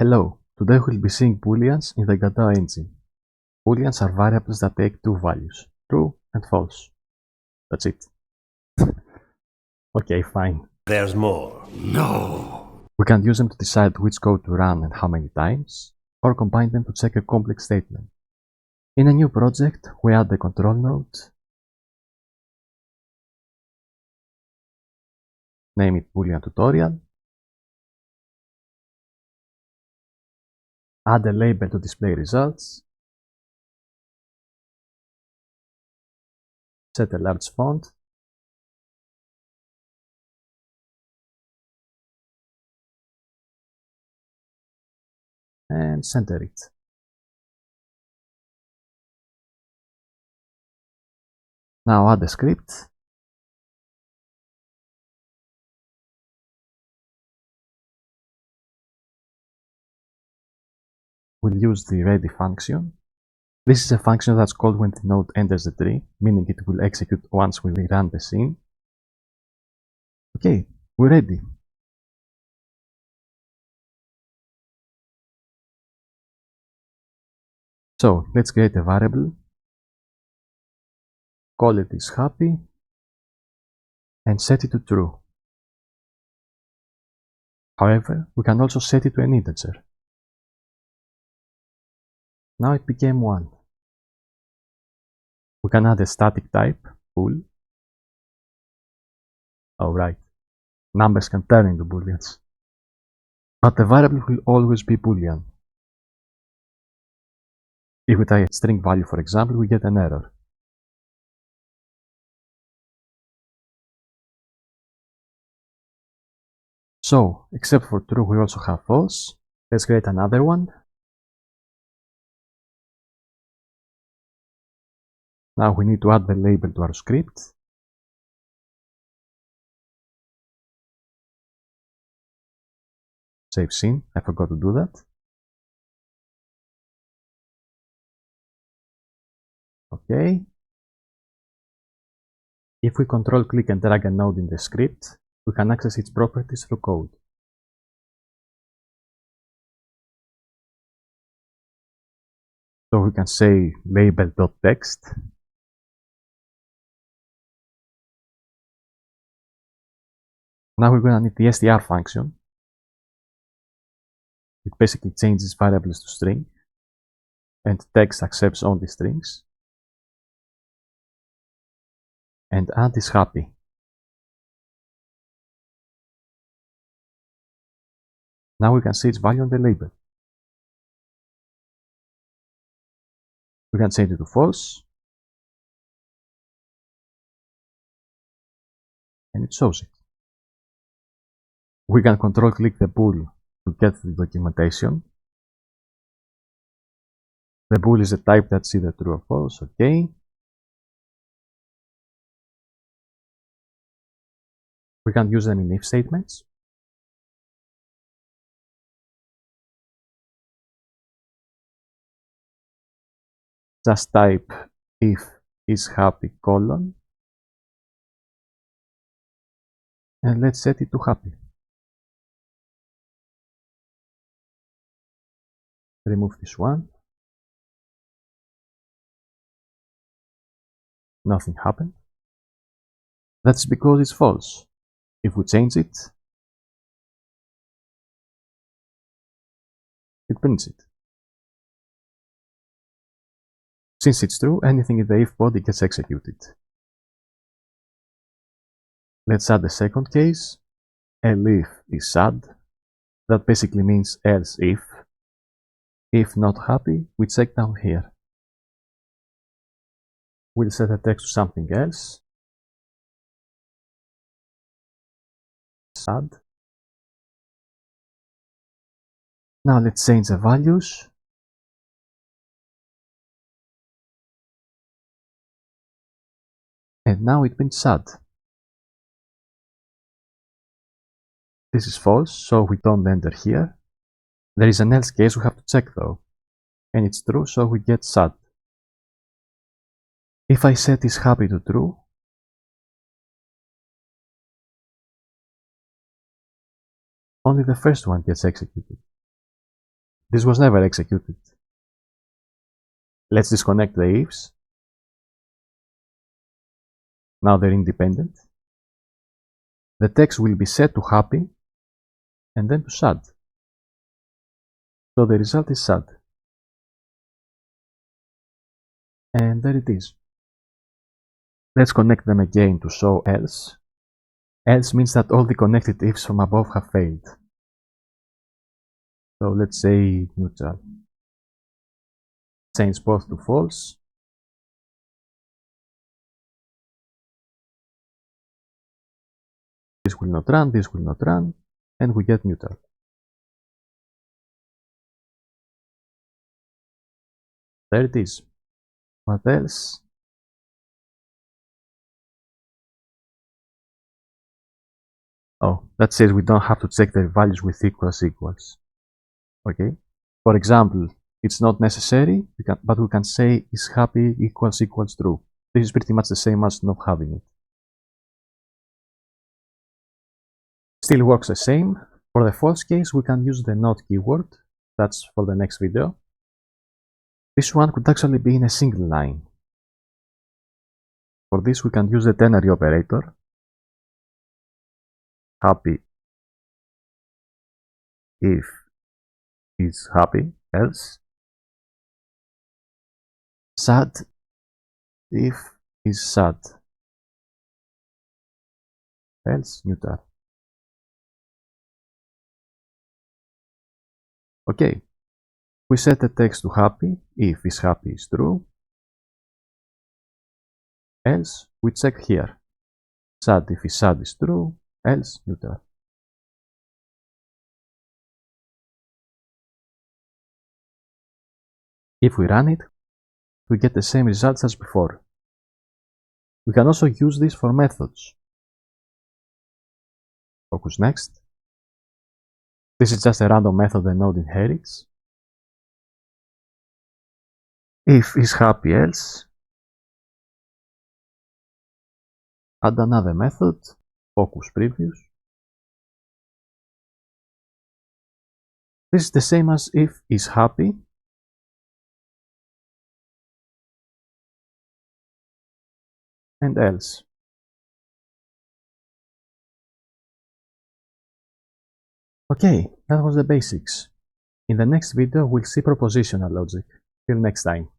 Hello, today we'll be seeing booleans in the Godot engine. Booleans are variables that take two values, true and false. That's it. Okay, fine. There's more. No. We can use them to decide which code to run and how many times, or combine them to check a complex statement. In a new project, we add the control node, name it Boolean tutorial, add a label to display results, set a large font, and center it. Now add a script. We'll use the ready function. This is a function that's called when the node enters the tree, meaning it will execute once we run the scene. Okay, we're ready. So let's create a variable, call it is happy, and set it to true. However, we can also set it to an integer. Now it became 1. We can add a static type, bool. Oh right, numbers can turn into booleans. But the variable will always be boolean. If we type a string value, for example, we get an error. So, except for true, we also have false. Let's create another one. Now we need to add the label to our script. Save scene, I forgot to do that. Okay. If we control click and drag a node in the script, we can access its properties through code. So we can say label.text. Now we're going to need the str function. It basically changes variables to string, and text accepts only strings. And add is happy. Now we can see its value on the label. We can change it to false, and it shows it. We can control click the bool to get the documentation. The bool is a type that's either true or false, okay. We can use them in if statements. Just type if is happy colon, and let's set it to happy. Remove this one. Nothing happened. That's because it's false. If we change it, it prints it. Since it's true, anything in the if body gets executed. Let's add the second case. Elif is sad. That basically means else if. If not happy, we check down here. We'll set the text to something else. Sad. Now let's change the values. And now it prints sad. This is false, so we don't enter here. There is an else case we have to check though. And it's true, so we get sad. If I set is happy to true, only the first one gets executed. this was never executed. Let's disconnect the ifs. Now they're independent. The text will be set to happy and then to sad. So the result is sad. And there it is. Let's connect them again to show else. Else means that all the connected ifs from above have failed. So let's say neutral. Change both to false. This will not run, this will not run, and we get neutral. There it is. What else? Oh, that says we don't have to check their values with equals. Okay. For example, it's not necessary, but we can say is happy equals true. This is pretty much the same as not having it. Still works the same. For the false case, we can use the not keyword. That's for the next video. This one could actually be in a single line. For this, we can use the ternary operator. Happy if is happy, else. Sad if is sad, else neutral. Okay, we set the text to happy if is happy is true, else we check here. Sad if is sad is true, else neutral. If we run it, we get the same results as before. We can also use this for methods. Focus next. This is just a random method the node inherits. If is happy else, add another method, focus previous. This is the same as if is happy. And else. Okay, that was the basics. In the next video, we'll see propositional logic. Till next time.